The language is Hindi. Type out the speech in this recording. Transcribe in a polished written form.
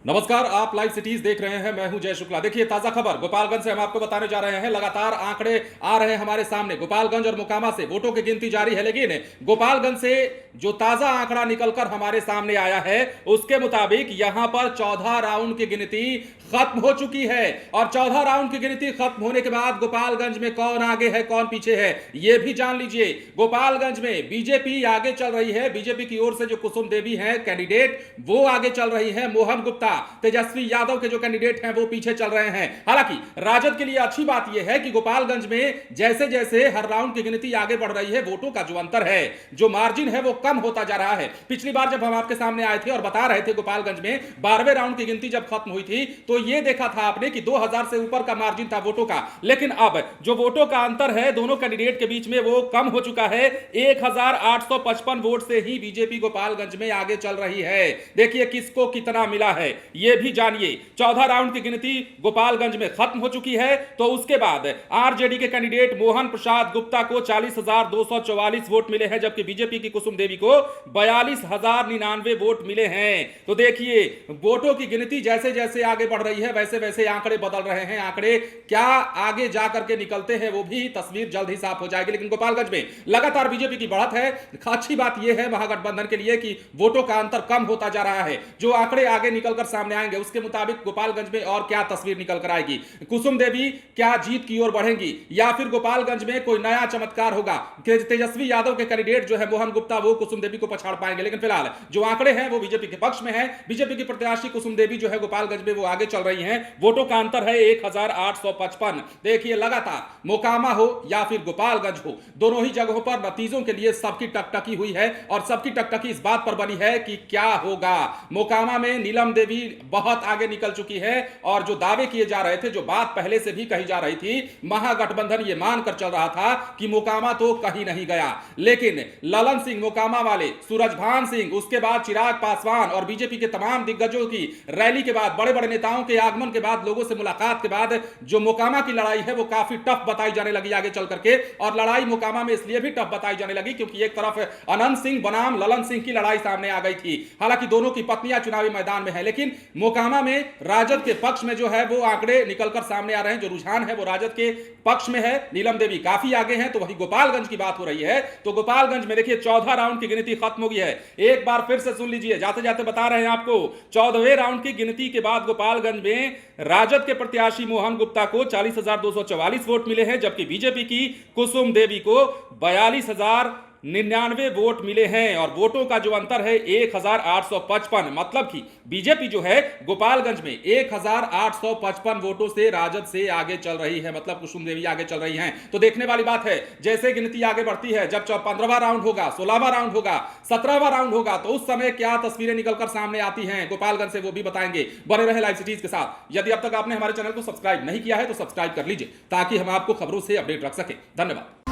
नमस्कार, आप लाइव सिटीज देख रहे हैं। मैं हूं जय शुक्ला। देखिए ताजा खबर गोपालगंज से हम आपको बताने जा रहे हैं। लगातार आंकड़े आ रहे हैं हमारे सामने। गोपालगंज और मोकामा से वोटों की गिनती जारी है, लेकिन गोपालगंज से जो ताजा आंकड़ा निकलकर हमारे सामने आया है उसके मुताबिक यहां पर 14 राउंड की गिनती खत्म हो चुकी है। और 14 राउंड की गिनती खत्म होने के बाद गोपालगंज में कौन आगे है कौन पीछे है यह भी जान लीजिए। गोपालगंज में बीजेपी आगे चल रही है। बीजेपी की ओर से जो कुसुम देवी है कैंडिडेट, वो आगे चल रही है। मोहन गुप्ता, तेजस्वी यादव के जो कैंडिडेट हैं वो पीछे चल रहे हैं। हालांकि राजद के लिए अच्छी बात यह है कि गोपालगंज में जैसे जैसे हर राउंड की गिनती आगे बढ़ रही है, वोटों का जो अंतर है, जो मार्जिन है, वो कम होता जा रहा है। पिछली बार जब हम आपके सामने आए थे और बता रहे थे गोपालगंज में 12वें राउंड की गिनती जब खत्म हुई थी तो यह देखा था आपने कि 2000 से ऊपर का मार्जिन था वोटों का। लेकिन अब जो वोटों का अंतर है दोनों कैंडिडेट के बीच में वो कम हो चुका है। 1855 वोट से ही बीजेपी गोपालगंज में आगे चल रही है। देखिए किसको कितना मिला है यह भी जानिए। 14 राउंड की गिनती गोपालगंज में खत्म हो चुकी है। तो उसके बाद आरजेडी के कैंडिडेट मोहन प्रसाद गुप्ता को 40,244 वोट मिले हैं, जबकि बीजेपी की कुसुम देवी को 42,099 वोट मिले हैं। तो देखिए वोटों की गिनती जैसे जैसे आगे बढ़ रही है वैसे वैसे आंकड़े बदल रहे हैं। आंकड़े क्या आगे जाकर के निकलते हैं वो भी तस्वीर जल्द ही साफ हो जाएगी। लेकिन गोपालगंज में लगातार बीजेपी की बढ़त है। अच्छी बात यह है महागठबंधन के लिए कि वोटों का अंतर कम होता जा रहा है। जो आंकड़े आगे निकलकर सामने आएंगे उसके मुताबिक गोपालगंज में और क्या तस्वीर निकल कर आएगी। कुसुम देवी क्या जीत की ओर बढ़ेंगी या फिर गोपालगंज में कोई नया चमत्कार होगा। तेजस्वी यादव के कैंडिडेट जो है मोहन गुप्ता, वो कुसुम देवी को पछाड़ पाएंगे। लेकिन फिलहाल जो आंकड़े हैं वो बीजेपी के पक्ष में है। बीजेपी की प्रत्याशी कुसुम देवी जो है गोपालगंज में वो आगे चल रही हैं। वोटों का अंतर है 1855। देखिए लगातार मोकामा हो या फिर गोपालगंज हो, दोनों ही जगहों पर नतीजों के लिए सबकी टकटकी हुई है और सबकी टकटकी इस बात पर बनी है कि क्या होगा। मोकामा में नीलम देवी बहुत आगे निकल चुकी है और जो दावे किए जा रहे थे, जो बात पहले से भी कही जा रही थी, महागठबंधन ये मानकर चल रहा था कि मोकामा तो कहीं नहीं गया। लेकिन ललन सिंह मोकामा वाले, सूरजभान सिंह, उसके बाद चिराग पासवान और बीजेपी के तमाम दिग्गजों की रैली के बाद, बड़े बड़े नेताओं के आगमन के बाद, लोगों से मुलाकात के बाद जो मोकामा की लड़ाई है वो काफी टफ बताई जाने लगी आगे चल करके। और लड़ाई मोकामा में इसलिए भी टफ बताई जाने लगी क्योंकि एक तरफ अनंत सिंह बनाम ललन सिंह की लड़ाई सामने आ गई थी। हालांकि दोनों की पत्नियां चुनावी मैदान में है, लेकिन मोकामा में राजद के पक्ष में जो है वो आंकड़े निकलकर सामने आ रहे हैं। जो रुझान है वो राजद के पक्ष में है। नीलम देवी काफी आगे हैं। तो वही गोपालगंज की बात हो रही है। तो गोपालगंज में देखिए 14 राउंड की गिनती खत्म हो गई है। एक बार फिर से सुन लीजिए, जाते जाते बता रहे हैं आपको। 14वें राउंड की गिनती के बाद गोपालगंज में राजद के प्रत्याशी मोहन गुप्ता को 40,244 वोट मिले हैं, जबकि बीजेपी की कुसुम देवी को 42,099 वोट मिले हैं। और वोटों का जो अंतर है 1855। मतलब कि बीजेपी जो है गोपालगंज में 1855 वोटों से राजद से आगे चल रही है। मतलब कुसुम देवी आगे चल रही हैं। तो देखने वाली बात है जैसे गिनती आगे बढ़ती है, जब 15वां राउंड होगा, 16वां राउंड होगा, 17वां राउंड होगा, तो उस समय क्या तस्वीरें निकलकर सामने आती हैं गोपालगंज से वो भी बताएंगे। बने रहे लाइव सिटीज के साथ। यदि अब तक आपने हमारे चैनल को सब्सक्राइब नहीं किया है तो सब्सक्राइब कर लीजिए ताकि हम आपको खबरों से अपडेट रख सके। धन्यवाद।